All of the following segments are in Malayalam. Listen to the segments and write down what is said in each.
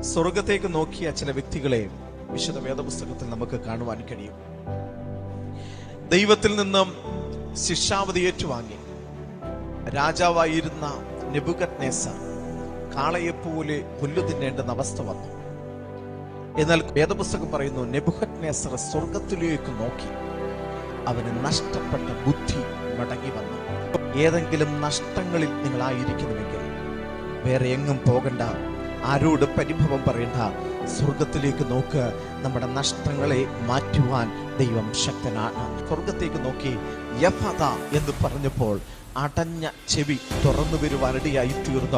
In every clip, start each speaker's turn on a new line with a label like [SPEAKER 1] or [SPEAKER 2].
[SPEAKER 1] സ്വർഗത്തേക്ക് നോക്കിയ ചില വ്യക്തികളെ വിശുദ്ധ വേദപുസ്തകത്തിൽ നമുക്ക് കാണുവാൻ കഴിയും. ദൈവത്തിൽ നിന്നും ശിക്ഷാവധി ഏറ്റുവാങ്ങി രാജാവായിരുന്ന നെബൂഖദ്നേസർ കാളയെപ്പോലെ പുല്ലു തിന്നേണ്ടുന്ന അവസ്ഥ വന്നു. എന്നാൽ വേദപുസ്തകം പറയുന്നു, നെബൂഖദ്നേസർ സ്വർഗത്തിലേക്ക് നോക്കി, അവന് നഷ്ടപ്പെട്ട ബുദ്ധി മടങ്ങി വന്നു. ഏതെങ്കിലും നഷ്ടങ്ങളിൽ നിങ്ങളായിരിക്കുന്നുവെങ്കിൽ വേറെ എങ്ങും പോകണ്ട, ആരോട് പരിഭവം പറയണ്ട, സ്വർഗത്തിലേക്ക് നോക്ക്. നമ്മുടെ നഷ്ടങ്ങളെ മാറ്റുവാൻ ദൈവം ശക്തനാണ്. സ്വർഗത്തേക്ക് നോക്കി യഫത എന്ന് പറഞ്ഞപ്പോൾ അടഞ്ഞ ചെവി തുറന്നു വരുവാനിടയായി തീർന്ന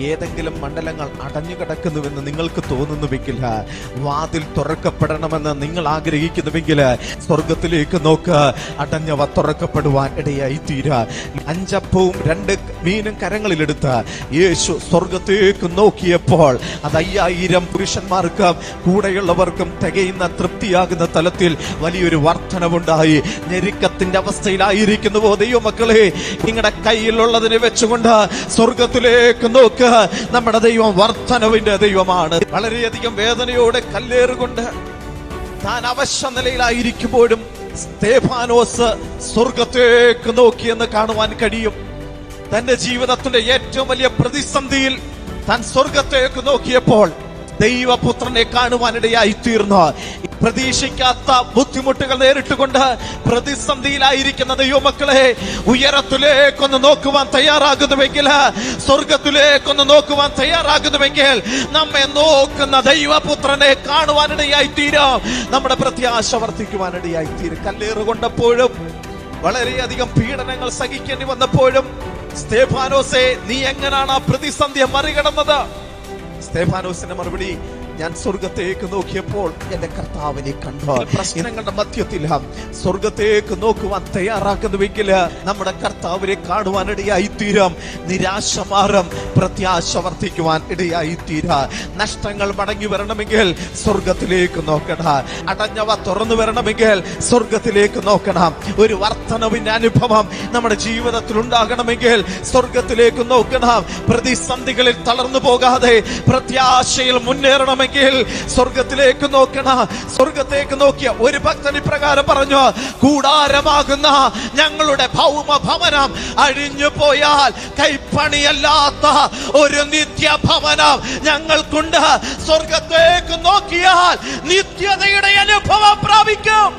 [SPEAKER 1] ഏതെങ്കിലും മണ്ഡലങ്ങൾ അടഞ്ഞു കിടക്കുന്നുവെന്ന് നിങ്ങൾക്ക് തോന്നുന്നുവെങ്കിൽ, വാതിൽ തുറക്കപ്പെടണമെന്ന് നിങ്ങൾ ആഗ്രഹിക്കുന്നുവെങ്കിൽ സ്വർഗത്തിലേക്ക് നോക്ക്. അടഞ്ഞവ തുറക്കപ്പെടുവാൻ ഇടയായി തീരാ. 5 അപ്പവും 2 മീനും കരങ്ങളിലെടുത്ത് യേശു സ്വർഗത്തേക്ക് നോക്കിയപ്പോൾ അത് 5000 പുരുഷന്മാർക്കും കൂടെയുള്ളവർക്കും തികയുന്ന തൃപ്തിയാകുന്ന തലത്തിൽ വലിയൊരു വർധനവുണ്ടായി. ഞെരുക്കത്തിന്റെ അവസ്ഥയിലായിരിക്കുന്നുവോ ദൈവമക്കളെ? നിങ്ങളുടെ കയ്യിലുള്ളതിനെ വെച്ചുകൊണ്ട് സ്വർഗത്തിലേക്ക് നോക്ക്. നമ്മുടെ ദൈവം വർധനവിന്റെ ദൈവമാണ്. വളരെയധികം വേദനയോടെ കല്ലേറുകൊണ്ട് താൻ അവശ്യ നിലയിലായിരിക്കുമ്പോഴും സ്തേഫാനോസ് സ്വർഗത്തേക്ക് നോക്കിയെന്ന് കാണുവാൻ കഴിയും. തന്റെ ജീവിതത്തിന്റെ ഏറ്റവും വലിയ പ്രതിസന്ധിയിൽ താൻ സ്വർഗത്തേക്ക് നോക്കിയപ്പോൾ ദൈവപുത്രനെ കാണുവാനിടയായി തീർന്നു. പ്രതീക്ഷിക്കാത്ത ബുദ്ധിമുട്ടുകൾ നേരിട്ടുകൊണ്ട് പ്രതിസന്ധിയിലായിരിക്കുന്ന ദൈവമക്കളെ, ഉയരത്തിലേക്കൊന്ന് നോക്കുവാൻ തയ്യാറാകുന്നുവെങ്കിൽ, സ്വർഗത്തിലേക്കൊന്ന് നോക്കുവാൻ തയ്യാറാകുന്നുവെങ്കിൽ, നമ്മെ നോക്കുന്ന ദൈവപുത്രനെ കാണുവാനിടയായി തീരും. നമ്മുടെ പ്രത്യാശ വർദ്ധിക്കുവാനിടയായി തീരും. കല്ലേറുകൊണ്ടപ്പോഴും വളരെയധികം പീഡനങ്ങൾ സഹിക്കേണ്ടി വന്നപ്പോഴും സ്തേഫാനോസേ, നീ എങ്ങനെയാണ് ആ പ്രതിസന്ധിയെ മറികടന്നത്? സ്തേഫാനോസിന്റെ മറുപടി, ഞാൻ സ്വർഗത്തേക്ക് നോക്കിയപ്പോൾ എന്റെ കർത്താവിനെ കണ്ടു. പ്രശ്നങ്ങളുടെ മധ്യത്തിൽ സ്വർഗത്തേക്ക് നോക്കുവാൻ തയ്യാറാക്കുന്നുവെങ്കിൽ നമ്മുടെ കർത്താവിനെ കാണുവാൻ ഇടയായി തീരും. നിരാശ മാറും, പ്രത്യാശ വർദ്ധിക്കുവാൻ ഇടയായി തീരാ. നഷ്ടങ്ങൾ മടങ്ങി വരണമെങ്കിൽ സ്വർഗത്തിലേക്ക് നോക്കണം. അടഞ്ഞവ തുറന്നു വരണമെങ്കിൽ സ്വർഗത്തിലേക്ക് നോക്കണം. ഒരു വർധനവിന്റെ അനുഭവം നമ്മുടെ ജീവിതത്തിൽ ഉണ്ടാകണമെങ്കിൽ സ്വർഗത്തിലേക്ക് നോക്കണം. പ്രതിസന്ധികളിൽ തളർന്നു പോകാതെ പ്രത്യാശയിൽ മുന്നേറണമെങ്കിൽ സ്വർഗത്തിലേക്ക് നോക്കണം. സ്വർഗത്തേക്ക് നോക്കിയ ഒരു ഭക്തൻ ഇപ്രകാരം പറഞ്ഞു, കൂടാരമാകുന്ന ഞങ്ങളുടെ ഭൗമ ഭവനം അഴിഞ്ഞു പോയാൽ കൈപ്പണിയല്ലാത്ത ഒരു നിത്യഭവനം ഞങ്ങൾക്കുണ്ട്. സ്വർഗത്തേക്ക് നോക്കിയാൽ നിത്യതയുടെ അനുഭവം പ്രാപിക്കും.